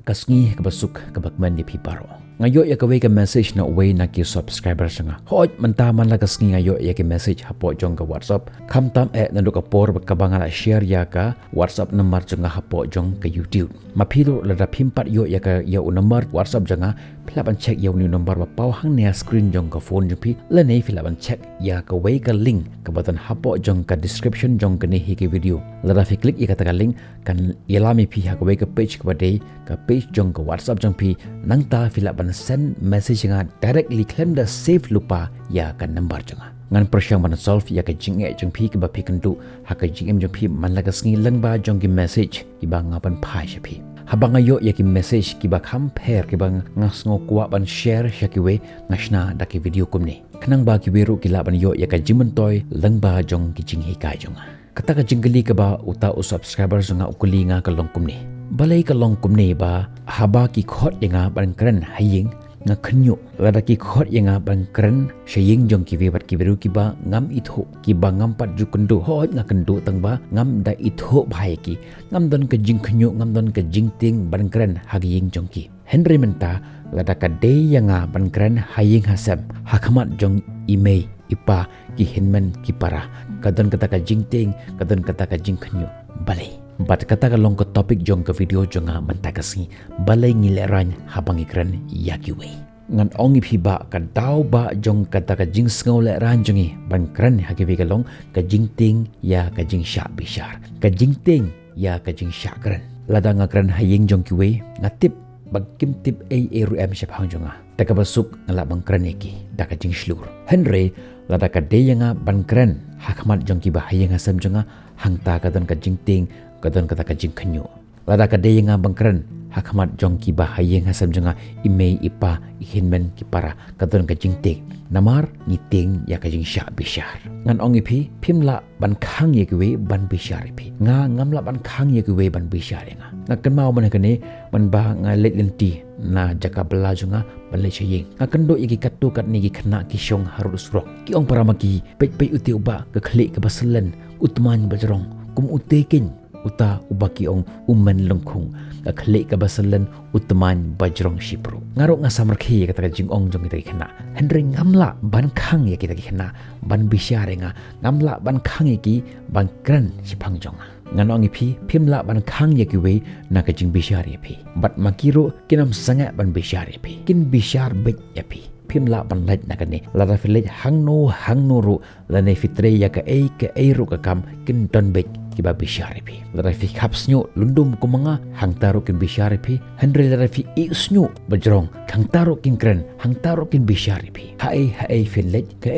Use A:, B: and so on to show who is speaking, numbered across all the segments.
A: kasngi kabasuk kabakman ni piparo. Ngayo ya kawe ka message na way na ki subscriber nga. Hoj manta man la kasngi ngayo ya ki message hapo jong ka WhatsApp. Kamtam nando ka por kabangan share ya ka WhatsApp number jong hapo jong ka YouTube. Mapilo la da pimpat yo ya ka ya number WhatsApp jong filaban check ya number ba pau hang ne screen jong ka phone jong pi la nei filaban check ya ka way ka link ka batan hapo jong ka description jong ka ne hi ke video. La da fi click ya ka link kan yalami pi ha ka way ka page ka badai ka page jong ka WhatsApp jong pi nang ta filaban send message nga directly claim the save lupa ya kan number janga ngan persyang man solve ya ka jing jong pi ka ba pi kandu ha ka jing jong pi man la ka sngi lang ba jong ki message ki ba ngapan phai pi habang ayo ya ki message ki ba compare ki ba ngas ngo kwa ban share sya ki we ngasna da ki video kumni kanang ba ki beru ki la ban yo ya ka jimen toy lang ba jong ki jing hi kai jonga kata ka jinggali ka ba uta u subscriber nga ukuli nga ka long kumni balai ka long kumni ba haba ki khot yanga ban kran haying nga khnyu lada ki khot yanga ban kran shaying jong ki webat ki beru ki ba ngam itho ki ba ngam pat ju kundu hoj nga kundu tang ba ngam da itho bhai ki ngam don ka jing khnyu ngam don ka jing ting ban kran haging jong ki Henry menta lada ka de yanga ban kran haying hasam hakmat jong ime ipa ki hinman ki para kadon kata ka jing ting kadon kata ka jing khnyu balai Bat kata ka long ka topik jong ka video jong nga mantakasi balay ngileran habang ikran yakiwe. Ngan ongi piba ka daw ba jong kata ka jing sngaw leran jongi ban kran hakiwe ka long ka jing ting ya ka jing syak bishar. Ka jing ting ya ka jing syak kran. Lada nga kran haying jong kiwe nga tip bagkim tip ru syap hang jonga. Daka basuk ngala bang kran eki daka jing slur. Henry lada ka deya nga ban kran hakamat jong ki ba haying asam jonga hangta ka don ka jing ting kadon kata ka jing khnyu lada ka de nga bangkran hakamat jong ki bahayeng hasam jonga ime ipa ihinmen ki para kadon ka jing tek namar ngiting ya ka jing sya bishar ngan ong ipi pimla ban khang ye kiwe ban bishar ipi nga ngamla ban khang ye kiwe ban bishar nga kan mau man kane man ba nga let lenti na jaka bela jonga ban le chayeng nga kendo ye ki katu kat ni ki khna ki shong harus rok ki ong para maki pei uti uba ka khlik ka basalan utman bajrong kum utekin uta ubaki ong umman lengkung ka khlik ka basalan utman bajrong shipro ngaro nga samarkhi kata ka jing ong jong kita khna henry ngamla ban khang ya kita khna ban bisyare nga ngamla ban khang ki ban kran sipang jong ngan ong ipi pimla ban khang ya ki we na ka jing bisyare pi bat makiro kinam sanga ban bisyare pi kin bisyar bet ya pi pimla ban lait na kane la filet hang no ru la ne fitre ya ka ru ka kam kin don bet kiba bishari pi la fi khapsnyo lundum kumanga hangtaro kin bishari pi Henry la fi isnyo bajrong hangtaro kin kren hangtaro kin bishari pi hai filet ka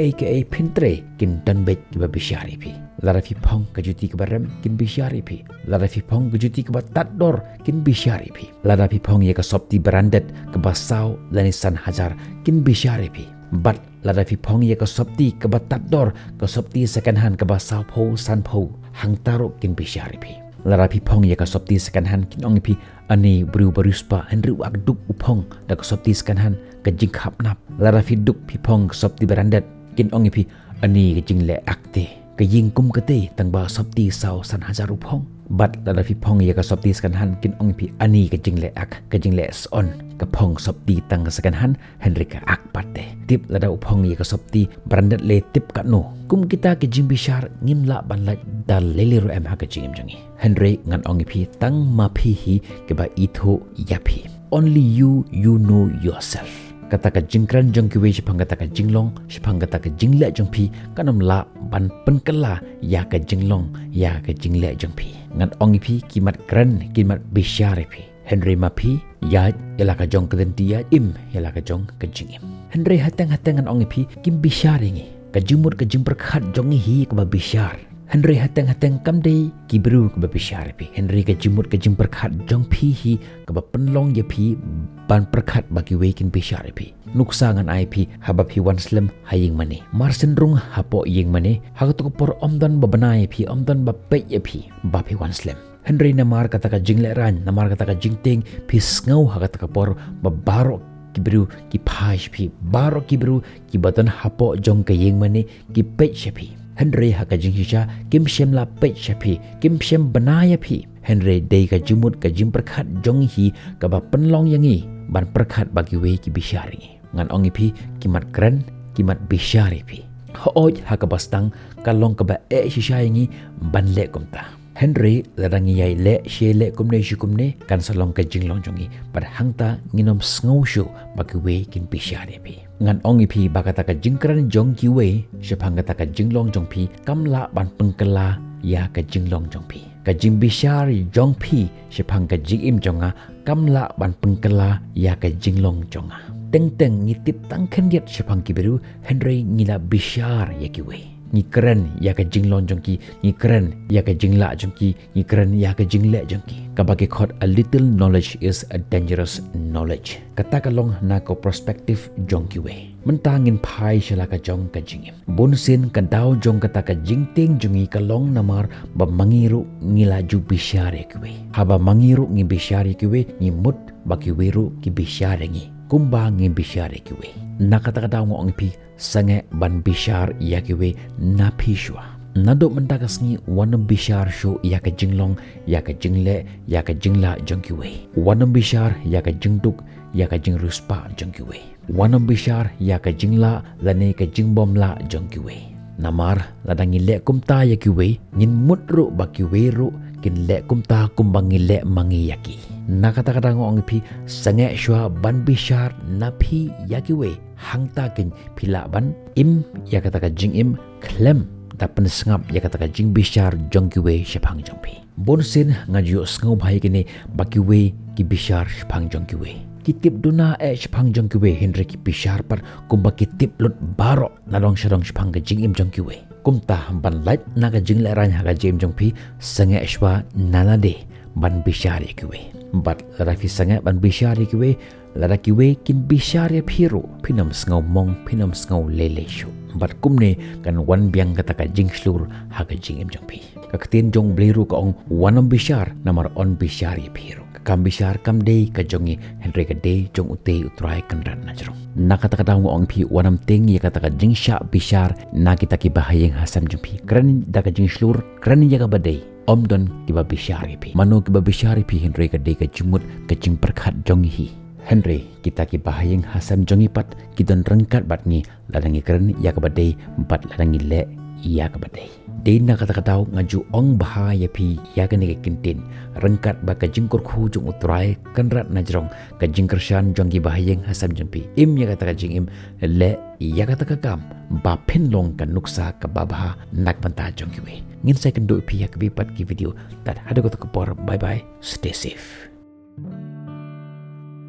A: pintre kin donbet kiba bishari pi la fi pong ka juti ka baram kin bishari pi la fi pong ka juti ka tatdor kin bishari pi la fi pong ye ka sopti brandet ka basau lani san hajar kin bishari pi bat lada fi pong ye ka sopti ka tatdor ka sopti second hand ka basau po san po hang taro kin bishari pi lara pi pong ye ka sopti second hand kin ong pi ani bru baruspa Henry wak duk upong da ka sopti second hand ka jing khap nap lara fi duk pi pong ka sopti berandat kin ong pi ani ka jing le akte ka jing kum kate tang ba sopti sau san hajar upong bat lara fi pong ye ka sopti second hand kin ong pi ani ka jing le ak ka jing le on ka pong sopti tang ka second hand Henry ka ak pate tip lada upong ye ka sopti berandat le tip ka no kum kita ke jing bishar ngimla banla dal leliru em ha ka jing jongi Henry ngan ong pi tang ma phi hi ke ba itho yapi only you know yourself kata ka jingkran jong ki we chipang kata ka jinglong chipang kata ka jingle jong pi kanam la ban penkala ya ka jinglong ya ka jingle jong pi ngan ong pi kimat kran kimat bishar pi Henry ma pi ya yala ka jong kedentia im yala ka jong ka jingim Henry hatang ngan ong pi kim bishar ngi ka jumur ka jing perkhat jong hi ka ba bishar Henry hatang kamdei kibru ka ba bishar pi Henry ka jumur ka jing perkhat jong pi hi ka ba penlong ya pi ban perkhat bagi wekin bishar pi nuksa ngan ai pi haba pi wan slim haying mani marsen rung hapo ying mani hagatu ko por omdan ba banai pi omdan ba pe ya pi ba pi wan slim Henry namar kata ka jing le ran namar kata ka jing ting pi ngau hagata ka por ba baro kibru ki phaj pi baro kibru ki batan hapo jong ka ying mani ki pe pi Henry ha ka jing hisha kim shem la pech shapi kim shem banaya phi Henry dei ka jimut ka jim perkhat jong hi ka ba penlong yangi ban perkhat bagi we ki bisyari ngan ongi phi kimat kren kimat bisyari phi hooj ha ka bastang kalong ka ba hisha yangi ban le kumta Henry ladangi yai le she le kumne shukumne kan salong ka jinglong jongi pad hangta nginom sngow shu bagi we kin bisyari phi ngan ongi phi bakata ka jingkran jong ki we shapangata ka jinglong jong phi kamla ban pengkela ya ka jinglong jong phi ka jing bisyari jong phi shapang ka jingim jonga kamla ban pengkela ya ka jinglong jonga teng ngitip tangken diat shapang ki beru Henry ngila bisyar ya ki we ni keren ya ka jinglong jongki ni keren ya ka jingla jongki ni keren ya ka jingle jongki kabagi khot a little knowledge is a dangerous knowledge kata kalong na ko perspective jongki we mentangin pai shala ka jong ka jingim bunsin ka daw jong kata ka jingting jongi kalong namar ba mangiru ngila ju bisyare ki we haba mangiru ngi bisyare ki we ni mut baki weru ki bisyare ngi kumba ngi bisyare ki we nakata ka daw ngong pi sange ban bisyar ya ki we na phishwa nado mendagas ngi wanam bisyar shu ya ka jinglong ya ka jingle ya ka jingla jongki we wanam bisyar ya ka jingduk ya ka jingruspa jongki we wanam bisyar ya ka jingla lane ka jingbom la jongki we namar ladangi le kumta ya ki we ngin mutru baki we ru kin le kumta kumbangi le mangi yaki nakata ka ngong pi sange shwa ban bisyar na phi ya ki we hangta kin pila ban im ya kata ka jing im klem dapan sengap ya kata ka jing bisyar jongki we shapang jongpi bonsin ngaju sngau bhai kini baki we ki bisyar shapang jongki we kitip duna shapang jongki we Henry ki bisyar par kumba kitip lut baro nadong shadong shapang ka jing im jongki we kumta ban light naga jing le ran ha ka jim jongpi sange shwa nalade ban bisyar ki we bat rafi sange ban bisyar ki we lada ki we kin bisyare phiru pinam sngau mong pinam sngau lele shu bat kumne kan wan biang kata ka jing slur ha ka jing em jong phi ka ktin jong bleru ka ong wanam bisyar namar on bisyare phiru kam bisyar kam dei ka jongi Henry ka dei jong utei utrai kan ran najro na kata ka daw ong phi wanam teng ya kata ka jing sha bisyar na kita ki bahayeng hasam jong phi kran da ka jing slur kran ya ka badei om don ki ba bisyare phi mano ki ba bisyare phi Henry ka dei ka jimut ka jing perkhat jong hi Henry kita ki bahayeng hasam jongi pat kidon rengkat bat ngi ladangi keren ya ka badai empat ladangi le ya ka badai dina kata katau ngaju ong bahaya phi ya ka ni kintin rengkat ba ka jingkur khu jung utrai kanrat najrong ka jingkershan jongi bahayeng hasam jengpi im ya kata ka jingim le ya kata ka kam ba penlong ka nuksa ka babha nak banta jongi we ngin sai kan do phi ya ka bi pat ki video tat hadu ko bye bye stay safe.